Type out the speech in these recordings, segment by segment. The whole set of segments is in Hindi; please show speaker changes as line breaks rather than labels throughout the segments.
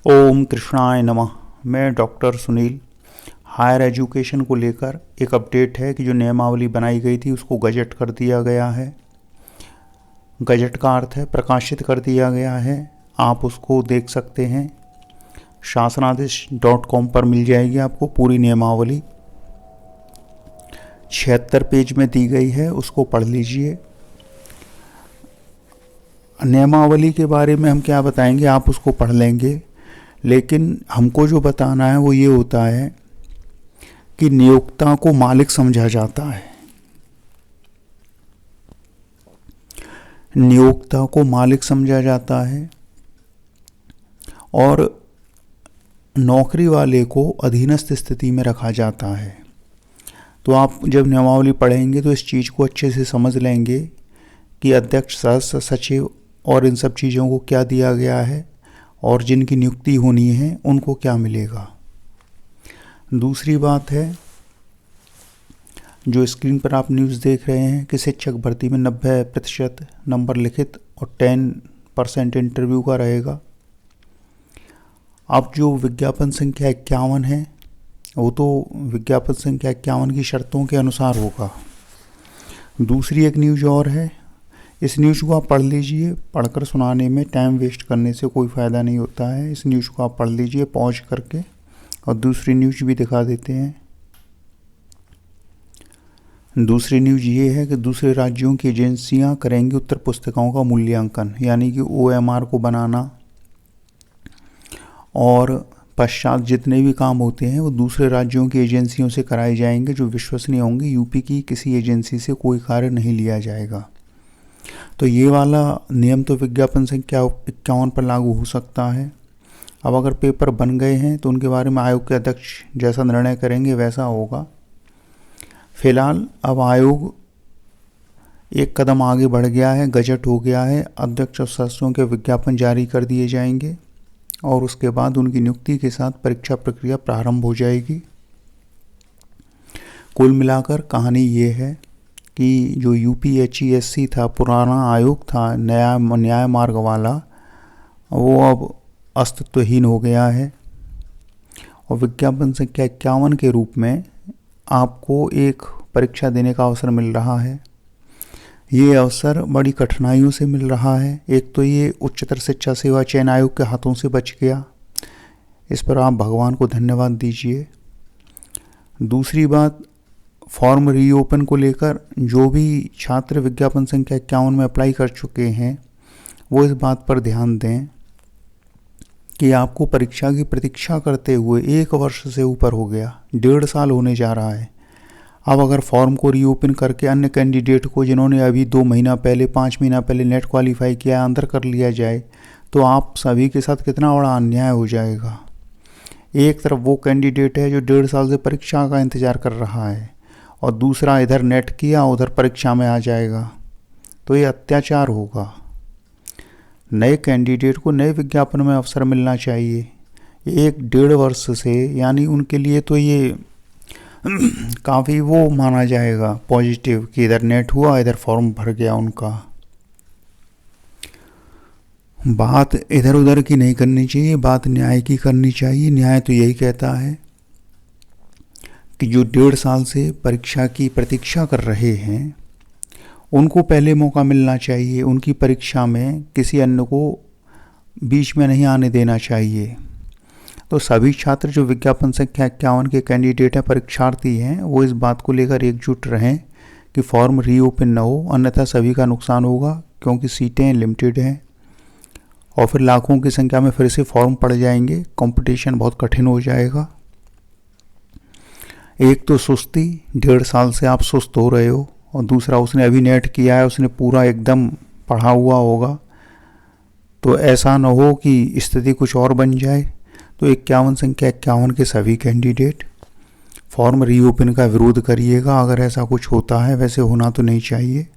ओम कृष्णाय नमः। मैं डॉक्टर सुनील। हायर एजुकेशन को लेकर एक अपडेट है कि जो नियमावली बनाई गई थी उसको गजट कर दिया गया है। गजट का अर्थ है प्रकाशित कर दिया गया है। आप उसको देख सकते हैं, शासनादेश.com पर मिल जाएगी आपको पूरी नियमावली। 76 पेज में दी गई है, उसको पढ़ लीजिए। नियमावली के बारे में हम क्या बताएंगे, आप उसको पढ़ लेंगे, लेकिन हमको जो बताना है वो ये होता है कि नियोक्ता को मालिक समझा जाता है। नियोक्ता को मालिक समझा जाता है और नौकरी वाले को अधीनस्थ स्थिति में रखा जाता है। तो आप जब नियमावली पढ़ेंगे तो इस चीज़ को अच्छे से समझ लेंगे कि अध्यक्ष, सदस्य, सचिव और इन सब चीज़ों को क्या दिया गया है और जिनकी नियुक्ति होनी है उनको क्या मिलेगा। दूसरी बात है, जो स्क्रीन पर आप न्यूज़ देख रहे हैं कि शिक्षक भर्ती में 90% नंबर लिखित और 10% इंटरव्यू का रहेगा। अब जो विज्ञापन संख्या 51 है वो तो विज्ञापन संख्या 51 की शर्तों के अनुसार होगा। दूसरी एक न्यूज़ और है, इस न्यूज़ को आप पढ़ लीजिए। पढ़कर सुनाने में टाइम वेस्ट करने से कोई फ़ायदा नहीं होता है। इस न्यूज़ को आप पढ़ लीजिए पॉज करके, और दूसरी न्यूज़ भी दिखा देते हैं। दूसरी न्यूज़ ये है कि दूसरे राज्यों की एजेंसियां करेंगी उत्तर पुस्तिकाओं का मूल्यांकन, यानी कि OMR को बनाना और पश्चात जितने भी काम होते हैं वो दूसरे राज्यों की एजेंसियों से कराए जाएंगे जो विश्वसनीय होंगे। यूपी की किसी एजेंसी से कोई कार्य नहीं लिया जाएगा। तो ये वाला नियम तो विज्ञापन संख्या 51 पर लागू हो सकता है। अब अगर पेपर बन गए हैं तो उनके बारे में आयोग के अध्यक्ष जैसा निर्णय करेंगे वैसा होगा। फिलहाल अब आयोग एक कदम आगे बढ़ गया है, गजट हो गया है। अध्यक्ष और सदस्यों के विज्ञापन जारी कर दिए जाएंगे और उसके बाद उनकी नियुक्ति के साथ परीक्षा प्रक्रिया प्रारंभ हो जाएगी। कुल मिलाकर कहानी ये है कि जो UPHESC था, पुराना आयोग था न्याय मार्ग वाला, वो अब अस्तित्वहीन हो गया है और विज्ञापन संख्या 51 के रूप में आपको एक परीक्षा देने का अवसर मिल रहा है। ये अवसर बड़ी कठिनाइयों से मिल रहा है। एक तो ये उच्चतर शिक्षा सेवा चयन आयोग के हाथों से बच गया, इस पर आप भगवान को धन्यवाद दीजिए। दूसरी बात, फॉर्म रीओपन को लेकर जो भी छात्र विज्ञापन संख्या 51 में अप्लाई कर चुके हैं वो इस बात पर ध्यान दें कि आपको परीक्षा की प्रतीक्षा करते हुए 1 वर्ष से ऊपर हो गया, 1.5 साल होने जा रहा है। अब अगर फॉर्म को रीओपन करके अन्य कैंडिडेट को जिन्होंने अभी 2 महीना पहले, 5 महीना पहले नेट क्वालिफाई किया अंदर कर लिया जाए तो आप सभी के साथ कितना बड़ा अन्याय हो जाएगा। एक तरफ वो कैंडिडेट है जो 1.5 साल से परीक्षा का इंतज़ार कर रहा है और दूसरा इधर नेट किया उधर परीक्षा में आ जाएगा, तो ये अत्याचार होगा। नए कैंडिडेट को नए विज्ञापन में अवसर मिलना चाहिए। 1-1.5 वर्ष से, यानी उनके लिए तो ये काफ़ी वो माना जाएगा पॉजिटिव कि इधर नेट हुआ इधर फॉर्म भर गया उनका। बात इधर उधर की नहीं करनी चाहिए, बात न्याय की करनी चाहिए। न्याय तो यही कहता है कि जो 1.5 साल से परीक्षा की प्रतीक्षा कर रहे हैं उनको पहले मौका मिलना चाहिए। उनकी परीक्षा में किसी अन्य को बीच में नहीं आने देना चाहिए। तो सभी छात्र जो विज्ञापन संख्या 51 के कैंडिडेट हैं, परीक्षार्थी हैं, वो इस बात को लेकर एकजुट रहें कि फॉर्म रीओपन न हो, अन्यथा सभी का नुकसान होगा, क्योंकि सीटें लिमिटेड हैं और फिर लाखों की संख्या में फिर से फॉर्म पड़ जाएंगे। कंपटीशन बहुत कठिन हो जाएगा। एक तो सुस्ती, 1.5 साल से आप सुस्त हो रहे हो, और दूसरा उसने अभी नेट किया है, उसने पूरा एकदम पढ़ा हुआ होगा। तो ऐसा न हो कि स्थिति कुछ और बन जाए। तो 51 संख्या 51 के सभी कैंडिडेट फॉर्म रीओपन का विरोध करिएगा अगर ऐसा कुछ होता है। वैसे होना तो नहीं चाहिए,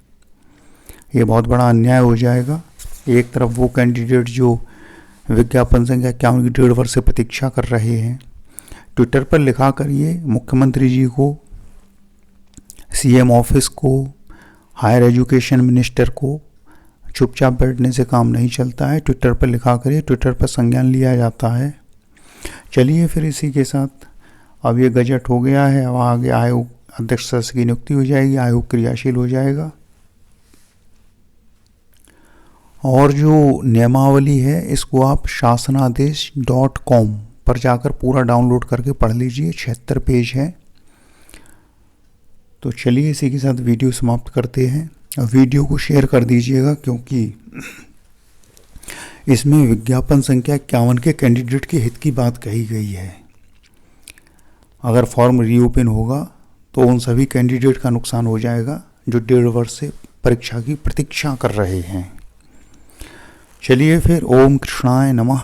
ये बहुत बड़ा अन्याय हो जाएगा। एक तरफ वो कैंडिडेट जो विज्ञापन संख्या 51 की 1.5 वर्ष से प्रतीक्षा कर रहे हैं, ट्विटर पर लिखा करिए मुख्यमंत्री जी को, CM ऑफिस को, हायर एजुकेशन मिनिस्टर को। चुपचाप बैठने से काम नहीं चलता है। ट्विटर पर लिखा करिए, ट्विटर पर संज्ञान लिया जाता है। चलिए फिर इसी के साथ अब ये गजट हो गया है। अब आगे आयोग अध्यक्ष सदस्य की नियुक्ति हो जाएगी, आयोग क्रियाशील हो जाएगा। और जो नियमावली है इसको आप शासनादेश.com पर जाकर पूरा डाउनलोड करके पढ़ लीजिए, 76 पेज है। तो चलिए इसी के साथ वीडियो समाप्त करते हैं। वीडियो को शेयर कर दीजिएगा क्योंकि इसमें विज्ञापन संख्या 51 के कैंडिडेट के हित की बात कही गई है। अगर फॉर्म रीओपन होगा तो उन सभी कैंडिडेट का नुकसान हो जाएगा जो 1.5 वर्ष से परीक्षा की प्रतीक्षा कर रहे हैं। चलिए फिर, ओम कृष्णाय नमः।